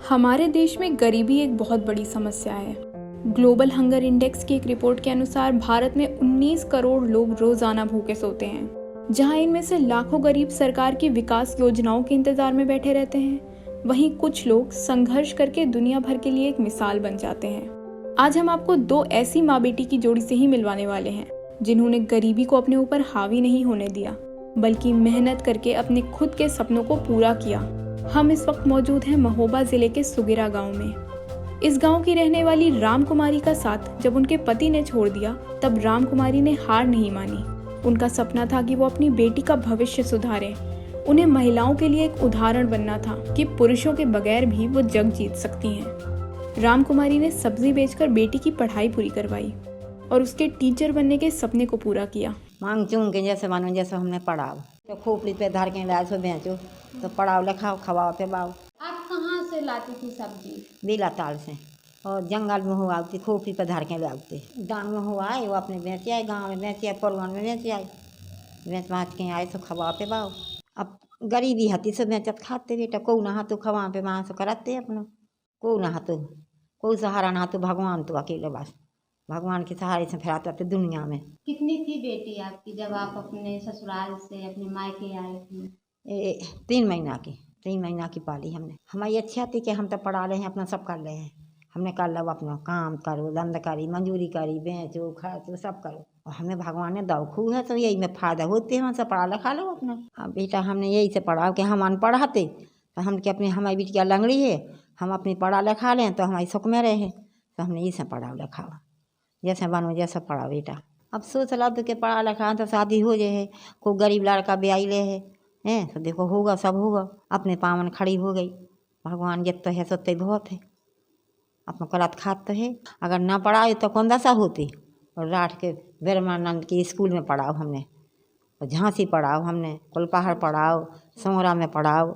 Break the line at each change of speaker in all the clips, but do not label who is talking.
हमारे देश में गरीबी एक बहुत बड़ी समस्या है। ग्लोबल हंगर इंडेक्स की एक रिपोर्ट के अनुसार भारत में 19 करोड़ लोग रोजाना भूखे सोते हैं। जहां इनमें से लाखों गरीब सरकार की विकास योजनाओं के इंतजार में बैठे रहते हैं, वहीं कुछ लोग संघर्ष करके दुनिया भर के लिए एक मिसाल बन जाते हैं। आज हम आपको दो ऐसी माँ बेटी की जोड़ी से ही मिलवाने वाले हैं, जिन्होंने गरीबी को अपने ऊपर हावी नहीं होने दिया, बल्कि मेहनत करके अपने खुद के सपनों को पूरा किया। हम इस वक्त मौजूद हैं महोबा जिले के सुगिरा गांव में। इस गांव की रहने वाली राम कुमारी का साथ जब उनके पति ने छोड़ दिया, तब राम कुमारी ने हार नहीं मानी। उनका सपना था कि वो अपनी बेटी का भविष्य सुधारें। उन्हें महिलाओं के लिए एक उदाहरण बनना था कि पुरुषों के बगैर भी वो जग जीत सकती हैं। राम कुमारी ने सब्जी बेचकर बेटी की पढ़ाई पूरी करवाई और उसके टीचर बनने के सपने को पूरा किया।
मांग चूंग के जैसे मानो जैसे हमने पढ़ाओ तो खोपड़ी पे धर के लाए सो बेचो तो पढ़ाओ लिखाओ खवाओ पे बाओ।
आप कहाँ से लाती थी सब्जी?
बेला ताल से और जंगल में हुआ आती खोपड़ी पे धर के लाते डांग में हुआ आए वो अपने बेच आए, गाँव में बेच आए, परगन में बेच आए, बेच बाँच के आए तो खवाओ पे बाओ। अब गरीबी हती से बेचत खाते बेटा को ना हाथों खवा पे वहाँ से कराते अपना को ना हाथों कोई सहारा ना हाथों भगवान तो अकेले बस भगवान के सहारे से फिराते आते दुनिया में।
कितनी थी बेटी आपकी जब आप अपने ससुराल से अपने मायके आए थे?
3 महीना की पाली हमने। हमारी अच्छी थी कि हम तो पढ़ा रहे हैं, अपना सब कर रहे हैं। हमने कर लो अपना काम करो, धंधा करी, मंजूरी करी, बेचो खाओ सब करो और हमें भगवान ने दौ खूब है तो यही में फ़ायदा होते हैं। हमसे पढ़ा लिखा लो अपना। अब बेटा हमने यही से पढ़ाओ कि हम अनपढ़ाते तो हम कि अपनी हमारी बेटी लंगड़ी है, हम अपनी पढ़ा लिखा लें तो हमारी सुख में रहे, तो हमने यही से पढ़ाओ लिखाओ जैसे बनो जैसा पढ़ा बेटा। अब सोच ला तो के पढ़ा लिखा तो शादी हो जाए, कोई गरीब लड़का ब्याई ले है तो देखो होगा सब होगा। अपने पावन खड़ी हो गई, भगवान जितना है सत्य बहुत है, अपना करत खात तो है। अगर ना पढ़ाए तो कौन दशा होती। और राठ के ब्रह्मानंद के स्कूल में पढ़ाओ हमने, और झांसी पढ़ाओ हमने, कुलपहाड़ पढ़ाओ, सोमरा में पढ़ाओ।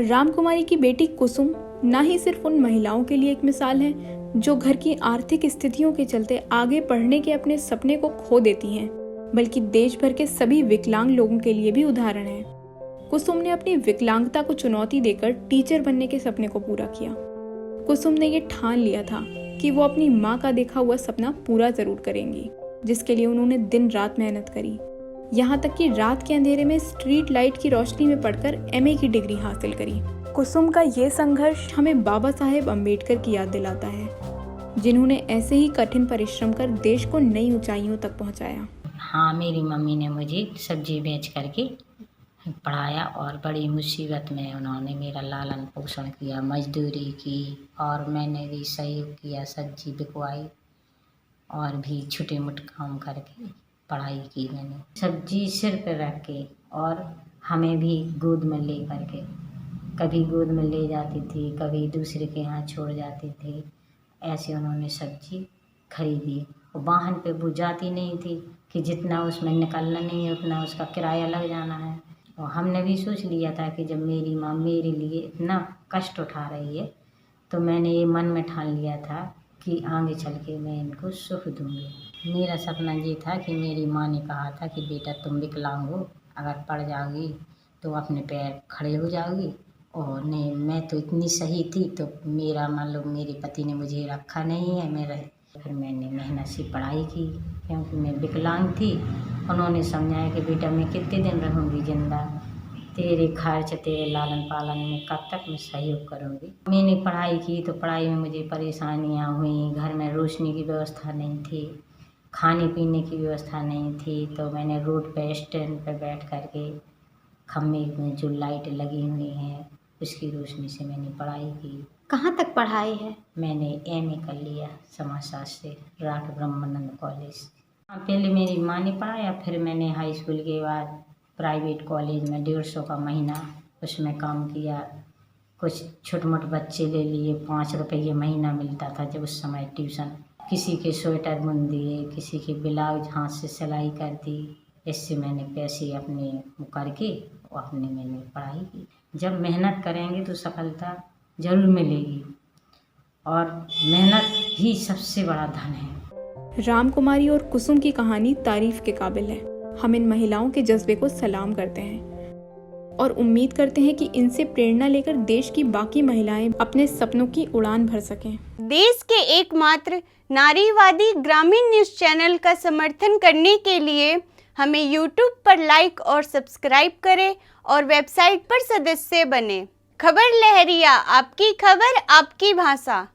राम कुमारी की बेटी कुसुम ना ही सिर्फ उन महिलाओं के लिए एक मिसाल है जो घर की आर्थिक स्थितियों के चलते आगे पढ़ने के अपने सपने को खो देती हैं, बल्कि देश भर के सभी विकलांग लोगों के लिए भी उदाहरण है। कुसुम ने अपनी विकलांगता को चुनौती देकर टीचर बनने के सपने को पूरा किया। कुसुम ने ये ठान लिया था कि वो अपनी माँ का देखा हुआ सपना पूरा जरूर करेंगी, जिसके लिए उन्होंने दिन रात मेहनत करी। यहाँ तक कि रात के अंधेरे में स्ट्रीट लाइट की रोशनी में पढ़कर MA की डिग्री हासिल करी। कुसुम का ये संघर्ष हमें बाबा साहेब अम्बेडकर की याद दिलाता है, जिन्होंने ऐसे ही कठिन परिश्रम कर देश को नई ऊंचाइयों तक पहुंचाया।
हाँ, मेरी मम्मी ने मुझे सब्जी बेच करके पढ़ाया और बड़ी मुसीबत में उन्होंने मेरा लालन पोषण किया, मजदूरी की और मैंने भी सहयोग किया, सब्जी बिकवाई और भी छोटे मोटे काम करके पढ़ाई की मैंने। सब्जी सिर पर रख के और हमें भी गोद में ले करके, कभी गोद में ले जाती थी, कभी दूसरे के यहाँ छोड़ जाती थी। ऐसे उन्होंने सब्जी खरीदी और वाहन पे वो जाती नहीं थी कि जितना उसमें निकलना नहीं है उतना उसका किराया लग जाना है। और हमने भी सोच लिया था कि जब मेरी माँ मेरे लिए इतना कष्ट उठा रही है तो मैंने ये मन में ठान लिया था कि आगे चल के मैं इनको सुख दूँगी। मेरा सपना ये था कि मेरी माँ ने कहा था कि बेटा तुम विकलांग हो, अगर पढ़ जाओगी तो अपने पैर खड़े हो जाओगी। और नहीं, मैं तो इतनी सही थी तो मेरा मान लो मेरे पति ने मुझे रखा नहीं है, मैं रहे। फिर मैंने मेहनत से पढ़ाई की क्योंकि मैं विकलांग थी। उन्होंने समझाया कि बेटा मैं कितने दिन रहूँगी जिंदा, तेरे खर्च तेरे लालन पालन में कब तक मैं सहयोग करूँगी। मैंने पढ़ाई की तो पढ़ाई में मुझे परेशानियाँ हुई, घर में रोशनी की व्यवस्था नहीं थी, खाने पीने की व्यवस्था नहीं थी, तो मैंने रोड पे स्टैंड पे बैठ करके खम्भे में जो लाइट लगी हुई हैं उसकी रोशनी से मैंने पढ़ाई की।
कहाँ तक पढ़ाई है?
मैंने MA कर लिया समाजशास्त्र से राठ ब्रह्मानंद कॉलेज। पहले मेरी माँ ने पढ़ाया, फिर मैंने हाई स्कूल के बाद प्राइवेट कॉलेज में 150 का महीना उसमें काम किया। कुछ छोटे मोटे बच्चे ले लिए, 5 रुपये महीना मिलता था जब उस समय ट्यूशन। किसी के स्वेटर बुन दिए, किसी के ब्लाउज हाथ से सिलाई कर दी। इससे मैंने पैसे अपने करके और अपने मैंने पढ़ाई की। जब मेहनत करेंगे तो सफलता जरूर मिलेगी और मेहनत ही सबसे बड़ा धन है।
राम कुमारी और कुसुम की कहानी तारीफ के काबिल है। हम इन महिलाओं के जज्बे को सलाम करते हैं। और उम्मीद करते हैं कि इनसे प्रेरणा लेकर देश की बाकी महिलाएं अपने सपनों की उड़ान भर सकें।
देश के एकमात्र नारीवादी ग्रामीण न्यूज़ चैनल का समर्थन करने के लिए हमें YouTube पर लाइक और सब्सक्राइब करें और वेबसाइट पर सदस्य बने। खबर लहरिया, आपकी खबर आपकी भाषा।